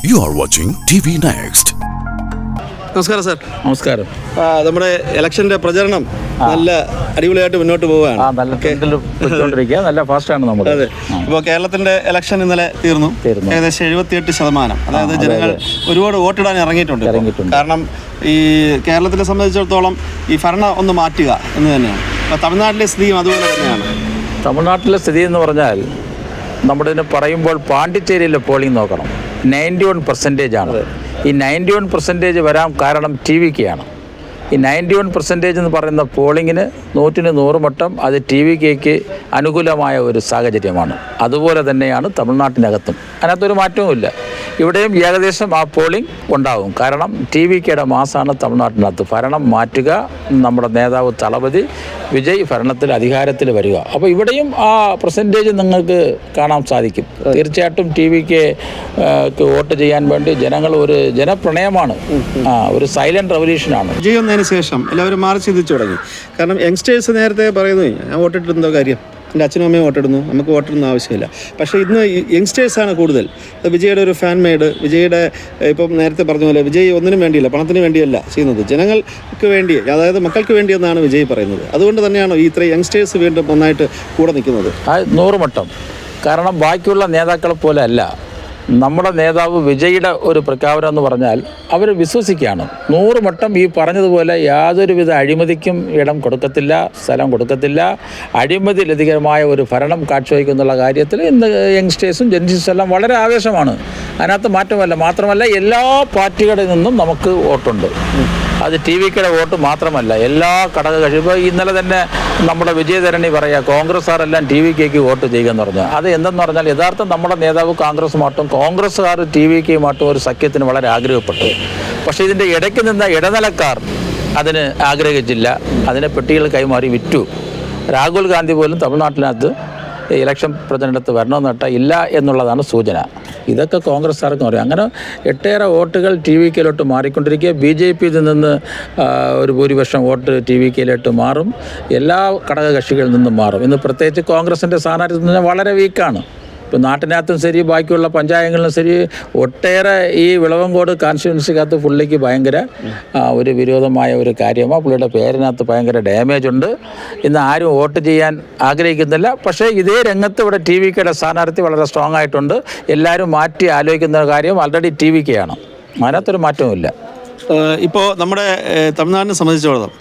You are watching TV Next. നമസ്കാരം sir. നമസ്കാരം. നമ്മുടെ ഇലക്ഷന്റെ പ്രചരണം നല്ല അടിപൊളിയായിട്ട് മുന്നോട്ട് പോവുകയാണ്. നല്ല ഫാസ്റ്റാണ് നമ്മൾ. അതെ. ഇപ്പോൾ കേരളത്തിന്റെ ഇലക്ഷൻ ഇന്നലെ തീർന്നു. ഏകദേശം 78%. അതായത് ജനങ്ങൾ ഒരുപാട് വോട്ടിടാൻ ഇറങ്ങിയിട്ടുണ്ട്. കാരണം ഈ കേരളത്തിനെ സംബന്ധിച്ചിടത്തോളം ഈ ഭരണം ഒന്ന് മാറ്റുക എന്ന് തന്നെയാണ്. അപ്പോൾ തമിഴ്നാട്ടിലെ സ്ഥിതിയും അതുപോലെ തന്നെയാണ്. തമിഴ്നാട്ടിലെ സ്ഥിതി എന്ന് പറഞ്ഞാൽ നമ്മുടെ ഇതിന് പറയുമ്പോൾ പാണ്ടിച്ചേരിയിലെ പോളിംഗ് നോക്കണം. 91% ആണ്. ഈ 91% വരാൻ കാരണം ടി വിക്കാണ്. ഈ 91% എന്ന് പറയുന്ന പോളിങ്ങിന് 100 മട്ടം അത് ടി വിക്ക് അനുകൂലമായ ഒരു സാഹചര്യമാണ്. അതുപോലെ തന്നെയാണ് തമിഴ്നാട്ടിനകത്തും. അതിനകത്തൊരു മാറ്റവുമില്ല. ഇവിടെയും ഏകദേശം ആ പോളിംഗ് ഉണ്ടാവും. കാരണം ടി വിക്കയുടെ മാസമാണ് തമിഴ്നാട്ടിനകത്ത്. ഭരണം മാറ്റുക, നമ്മുടെ നേതാവ് തളപതി വിജയ് ഭരണത്തിൽ അധികാരത്തിൽ വരിക. അപ്പോൾ ഇവിടെയും ആ പെർസെൻറ്റേജ് നിങ്ങൾക്ക് കാണാൻ സാധിക്കും. തീർച്ചയായിട്ടും ടി വിക്ക് വോട്ട് ചെയ്യാൻ വേണ്ടി ജനങ്ങൾ ഒരു ജനപ്രണയമാണ്. ഒരു സൈലന്റ് റവല്യൂഷനാണ്. വിജയ് വന്നതിന് ശേഷം എല്ലാവരും മാറി ചിന്തിച്ചു തുടങ്ങി. കാരണം യങ്സ്റ്റേഴ്സ് നേരത്തെ പറയുന്നു, ഞാൻ വോട്ടിട്ടെന്തോ കാര്യം, എൻ്റെ അച്ഛനും അമ്മയും വോട്ടിടുന്നു, നമുക്ക് വോട്ടിടുന്ന ആവശ്യമില്ല. പക്ഷേ ഇന്ന് യങ്സ്റ്റേഴ്സാണ് കൂടുതൽ. വിജയുടെ ഒരു ഫാൻ മെയ്ഡ്, വിജയുടെ ഇപ്പം നേരത്തെ പറഞ്ഞ പോലെ വിജയ് ഒന്നിനും വേണ്ടിയില്ല, പണത്തിന് വേണ്ടിയല്ല ചെയ്യുന്നത്, ജനങ്ങൾക്ക് വേണ്ടി, അതായത് മക്കൾക്ക് വേണ്ടിയെന്നാണ് വിജയ് പറയുന്നത്. അതുകൊണ്ട് തന്നെയാണ് ഈ ഇത്രയും യങ്സ്റ്റേഴ്സ് വീണ്ടും നന്നായിട്ട് കൂടെ നിൽക്കുന്നത്. 100 മട്ടം. കാരണം ബാക്കിയുള്ള നേതാക്കളെ പോലെ അല്ല. നമ്മുടെ നേതാവ് വിജയുടെ ഒരു പ്രഖ്യാപനം എന്ന് പറഞ്ഞാൽ അവർ വിശ്വസിക്കുകയാണ്. 100 മട്ടം ഈ പറഞ്ഞതുപോലെ യാതൊരുവിധ അഴിമതിക്കും ഇടം കൊടുക്കത്തില്ല, സ്ഥലം കൊടുക്കത്തില്ല. അഴിമതിലധികമായ ഒരു ഭരണം കാഴ്ചവെക്കുന്നുള്ള കാര്യത്തിൽ ഇന്ന് യങ്സ്റ്റേഴ്സും ജെൻസീസും എല്ലാം വളരെ ആവേശമാണ്. അതിനകത്ത് മാറ്റമല്ല. മാത്രമല്ല എല്ലാ പാർട്ടികളിൽ നിന്നും നമുക്ക് വോട്ടുണ്ട്. അത് ടി വിയുടെ വോട്ട് മാത്രമല്ല, എല്ലാ ഘടകകക്ഷി. ഇപ്പോൾ ഇന്നലെ തന്നെ നമ്മുടെ വിജയധരണി പറയുക, കോൺഗ്രസ്സുകാരെല്ലാം ടി വിക്ക് വോട്ട് ചെയ്യുകയെന്ന് പറഞ്ഞാൽ അത് എന്തെന്ന് പറഞ്ഞാൽ യഥാർത്ഥം നമ്മുടെ നേതാവ് കോൺഗ്രസുമായിട്ടും കോൺഗ്രസ്സുകാർ ടി വിക്കുമായിട്ടും ഒരു സഖ്യത്തിന് വളരെ ആഗ്രഹപ്പെട്ടു. പക്ഷേ ഇതിൻ്റെ ഇടയ്ക്ക് നിന്ന ഇടനിലക്കാർ അതിന് ആഗ്രഹിച്ചില്ല. അതിനെ പെട്ടികൾ കൈമാറി വിറ്റു. രാഹുൽ ഗാന്ധി പോലും തമിഴ്നാട്ടിനകത്ത് ഇലക്ഷൻ പ്രചരണത്ത് വരണമെന്ന് ഇല്ല എന്നുള്ളതാണ് സൂചന. ഇതൊക്കെ കോൺഗ്രസ്സുകാർക്കും അറിയാം. അങ്ങനെ 8 വോട്ടുകൾ ടി വിക്കിലോട്ട് മാറിക്കൊണ്ടിരിക്കുക. BJP-യിൽ നിന്ന് ഒരു ഭൂരിപക്ഷം വോട്ട് ടി വിക്കിലോട്ട് മാറും. എല്ലാ ഘടകകക്ഷികളിൽ നിന്നും മാറും. ഇന്ന് പ്രത്യേകിച്ച് കോൺഗ്രസിൻ്റെ സ്ഥാനാർത്ഥി വളരെ വീക്കാണ്. ഇപ്പോൾ നാട്ടിനകത്തും ശരി, ബാക്കിയുള്ള പഞ്ചായങ്ങളിലും ശരി, ഒട്ടേറെ ഈ വിളവങ്കോട് കോൺസ്റ്റിറ്റ്യുവൻസിക്കകത്ത് പുള്ളിക്ക് ഭയങ്കര ഒരു വിരോധമായ ഒരു കാര്യമാണ്. പുള്ളിയുടെ പേരിനകത്ത് ഭയങ്കര ഡാമേജ് ഉണ്ട്. ഇന്ന് ആരും വോട്ട് ചെയ്യാൻ ആഗ്രഹിക്കുന്നില്ല. പക്ഷേ ഇതേ രംഗത്ത് ഇവിടെ ടി വിക്കയുടെ സ്ഥാനാർത്ഥി വളരെ സ്ട്രോങ് ആയിട്ടുണ്ട്. എല്ലാവരും മാറ്റി ആലോചിക്കുന്ന കാര്യം ആൾറെഡി ടി വിക്കയാണ്. അതിനകത്തൊരു മാറ്റവുമില്ല. ഇപ്പോൾ നമ്മുടെ തമിഴ്നാടിനെ സംബന്ധിച്ചിടത്തോളം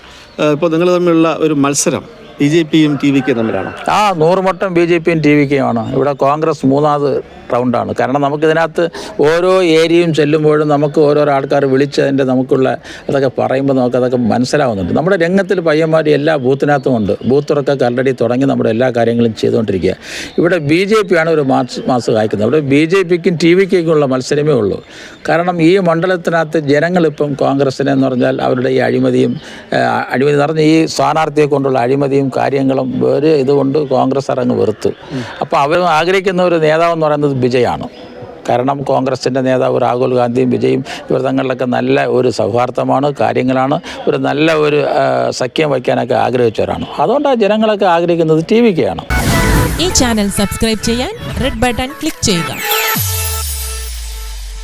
ഇപ്പോൾ നിങ്ങൾ തമ്മിലുള്ള ഒരു മത്സരം BJP-യും ടി വിക്കും തമ്മിലാണ്. 100 മട്ടം BJP-യും ടി വിക്കുമാണ്. ഇവിടെ കോൺഗ്രസ് 3ാമത് റൗണ്ടാണ്. കാരണം നമുക്കിതിനകത്ത് ഓരോ ഏരിയയും ചെല്ലുമ്പോഴും നമുക്ക് ഓരോരോ ആൾക്കാർ വിളിച്ചതിൻ്റെ നമുക്കുള്ള അതൊക്കെ പറയുമ്പോൾ നമുക്കതൊക്കെ മനസ്സിലാവുന്നുണ്ട്. നമ്മുടെ രംഗത്തിൽ പയ്യന്മാർ എല്ലാ ബൂത്തിനകത്തും ഉണ്ട്. ബൂത്ത് തുറക്കൊക്കെ ആൾറെഡി തുടങ്ങി നമ്മുടെ എല്ലാ കാര്യങ്ങളും ചെയ്തുകൊണ്ടിരിക്കുക. ഇവിടെ BJP-യാണ് ഒരു മാസ് കായ്ക്കുന്നത്. ഇവിടെ BJP-ക്കും ടി വിക്കുള്ള മത്സരമേ ഉള്ളൂ. കാരണം ഈ മണ്ഡലത്തിനകത്ത് ജനങ്ങളിപ്പം കോൺഗ്രസിനെ എന്ന് പറഞ്ഞാൽ അവരുടെ ഈ അഴിമതി നിറഞ്ഞ ഈ സ്ഥാനാർത്ഥിയെ കൊണ്ടുള്ള അഴിമതിയും കാര്യങ്ങളും വേറെ ഇതുകൊണ്ട് കോൺഗ്രസ് അങ്ങ് വെറുത്തു. അപ്പോൾ അവർ ആഗ്രഹിക്കുന്ന ഒരു നേതാവെന്ന് പറയുന്നത് വിജയാണ്. കാരണം കോൺഗ്രസിൻ്റെ നേതാവ് രാഹുൽ ഗാന്ധിയും വിജയും ഇവർ തങ്ങളിലൊക്കെ നല്ല ഒരു സൗഹാർദ്ദമാണ്, കാര്യങ്ങളാണ്, ഒരു നല്ല ഒരു സഖ്യം വയ്ക്കാനൊക്കെ ആഗ്രഹിച്ചവരാണ്. അതുകൊണ്ടാണ് ജനങ്ങളൊക്കെ ആഗ്രഹിക്കുന്നത് ടി വിക്കാണ്. ഈ ചാനൽ സബ്സ്ക്രൈബ് ചെയ്യാൻ റെഡ് ബട്ടൺ ക്ലിക്ക് ചെയ്യുക.